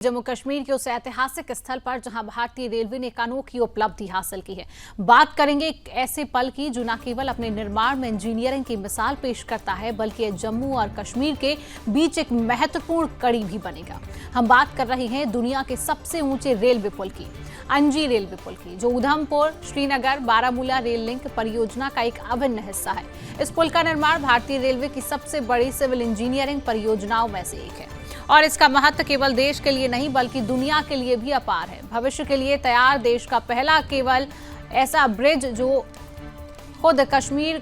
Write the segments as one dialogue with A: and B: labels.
A: जम्मू कश्मीर के उस ऐतिहासिक स्थल पर जहां भारतीय रेलवे ने एक अनोखी उपलब्धि हासिल की है। बात करेंगे एक ऐसे पल की जो न केवल अपने निर्माण में इंजीनियरिंग की मिसाल पेश करता है, बल्कि ये जम्मू और कश्मीर के बीच एक महत्वपूर्ण कड़ी भी बनेगा। हम बात कर रहे हैं दुनिया के सबसे ऊंचे रेलवे पुल की, अंजी रेलवे पुल की, जो उधमपुर श्रीनगर बारामूला रेल लिंक परियोजना का एक अभिन्न हिस्सा है। इस पुल का निर्माण भारतीय रेलवे की सबसे बड़ी सिविल इंजीनियरिंग परियोजनाओं में से एक है और इसका महत्व केवल देश के लिए नहीं बल्कि दुनिया के लिए भी अपार है। भविष्य के लिए तैयार देश का पहला केवल ऐसा ब्रिज जो खुद कश्मीर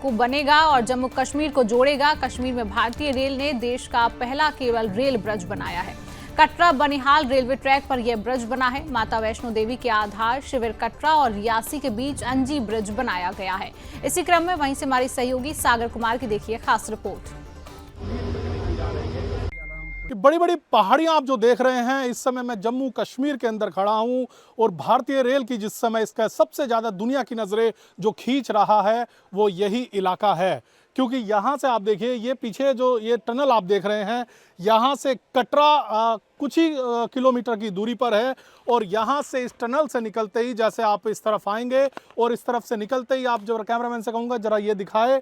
A: को बनेगा और जम्मू कश्मीर को जोड़ेगा। कश्मीर में भारतीय रेल ने देश का पहला केवल रेल ब्रिज बनाया है। कटरा बनिहाल रेलवे ट्रैक पर यह ब्रिज बना है। माता वैष्णो देवी के आधार शिविर कटरा और रियासी के बीच अंजी ब्रिज बनाया गया है। इसी क्रम में वहीं से हमारी सहयोगी सागर कुमार की देखिए खास रिपोर्ट।
B: कि बड़ी बड़ी पहाड़ियां आप जो देख रहे हैं, इस समय मैं जम्मू कश्मीर के अंदर खड़ा हूं और भारतीय रेल की जिस समय इसका सबसे ज़्यादा दुनिया की नज़रें जो खींच रहा है वो यही इलाका है। क्योंकि यहाँ से आप देखिए, ये पीछे जो ये टनल आप देख रहे हैं, यहाँ से कटरा कुछ ही किलोमीटर की दूरी पर है और यहाँ से इस टनल से निकलते ही जैसे आप इस तरफ आएंगे और इस तरफ से निकलते ही आप, जो कैमरामैन से कहूँगा जरा ये दिखाए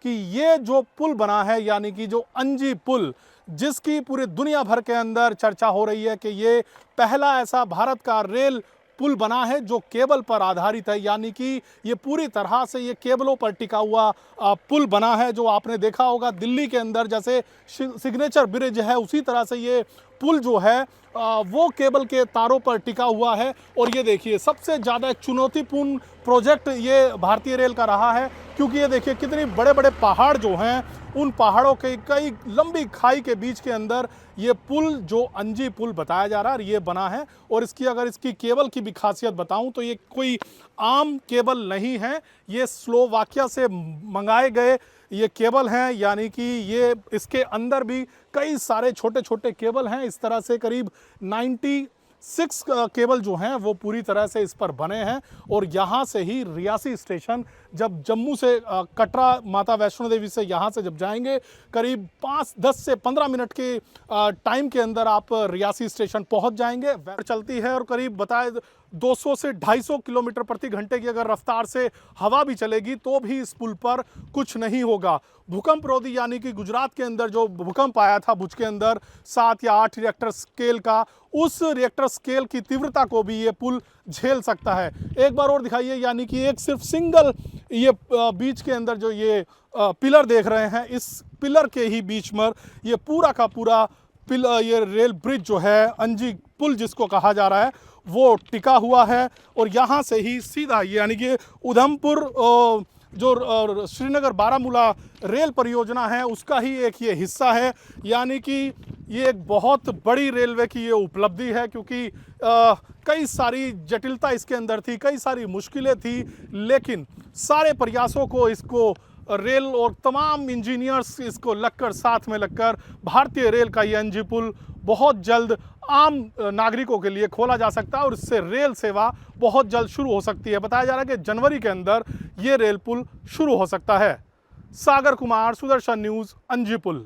B: कि ये जो पुल बना है, यानी कि जो अंजी पुल, जिसकी पूरी दुनिया भर के अंदर चर्चा हो रही है कि ये पहला ऐसा भारत का रेल पुल बना है जो केबल पर आधारित है, यानी कि ये पूरी तरह से ये केबलों पर टिका हुआ पुल बना है। जो आपने देखा होगा दिल्ली के अंदर जैसे सिग्नेचर ब्रिज है, उसी तरह से ये पुल जो है वो केबल के तारों पर टिका हुआ है। और ये देखिए, सबसे ज़्यादा चुनौतीपूर्ण प्रोजेक्ट ये भारतीय रेल का रहा है, क्योंकि ये देखिए कितने बड़े बड़े पहाड़ जो हैं, उन पहाड़ों के कई लंबी खाई के बीच के अंदर ये पुल जो अंजी पुल बताया जा रहा है ये बना है। और इसकी केबल की भी खासियत बताऊं तो ये कोई आम केबल नहीं है, ये स्लोवाकिया से मंगाए गए ये केबल हैं, यानी कि ये इसके अंदर भी कई सारे छोटे छोटे केबल हैं। इस तरह से करीब 96 केबल जो हैं वो पूरी तरह से इस पर बने हैं। और यहाँ से ही रियासी स्टेशन, जब जम्मू से कटरा माता वैष्णो देवी से यहाँ से जब जाएंगे, करीब 10 से 15 मिनट के टाइम के अंदर आप रियासी स्टेशन पहुँच जाएंगे। चलती है और करीब बताए 200 से 250 किलोमीटर प्रति घंटे की अगर रफ्तार से हवा भी चलेगी तो भी इस पुल पर कुछ नहीं होगा। भूकंप रोधी, यानी कि गुजरात के अंदर जो भूकंप आया था भुज के अंदर 7 या 8 रिएक्टर स्केल का, उस रिएक्टर स्केल की तीव्रता को भी ये पुल झेल सकता है। एक बार और दिखाइए, यानी कि एक सिर्फ सिंगल ये बीच के अंदर जो ये पिलर देख रहे हैं, इस पिलर के ही बीच में ये पूरा का पूरा ये रेल ब्रिज जो है, अंजी पुल जिसको कहा जा रहा है, वो टिका हुआ है। और यहाँ से ही सीधा यानी कि उधमपुर जो श्रीनगर बारामूला रेल परियोजना है उसका ही एक ये हिस्सा है। यानी कि ये एक बहुत बड़ी रेलवे की ये उपलब्धि है, क्योंकि कई सारी जटिलता इसके अंदर थी, कई सारी मुश्किलें थी, लेकिन सारे प्रयासों को इसको रेल और तमाम इंजीनियर्स इसको लगकर साथ में लगकर भारतीय रेल का ये अंजी पुल बहुत जल्द आम नागरिकों के लिए खोला जा सकता है और इससे रेल सेवा बहुत जल्द शुरू हो सकती है। बताया जा रहा है कि जनवरी के अंदर ये रेल पुल शुरू हो सकता है। सागर कुमार, सुदर्शन न्यूज़, अंजी पुल।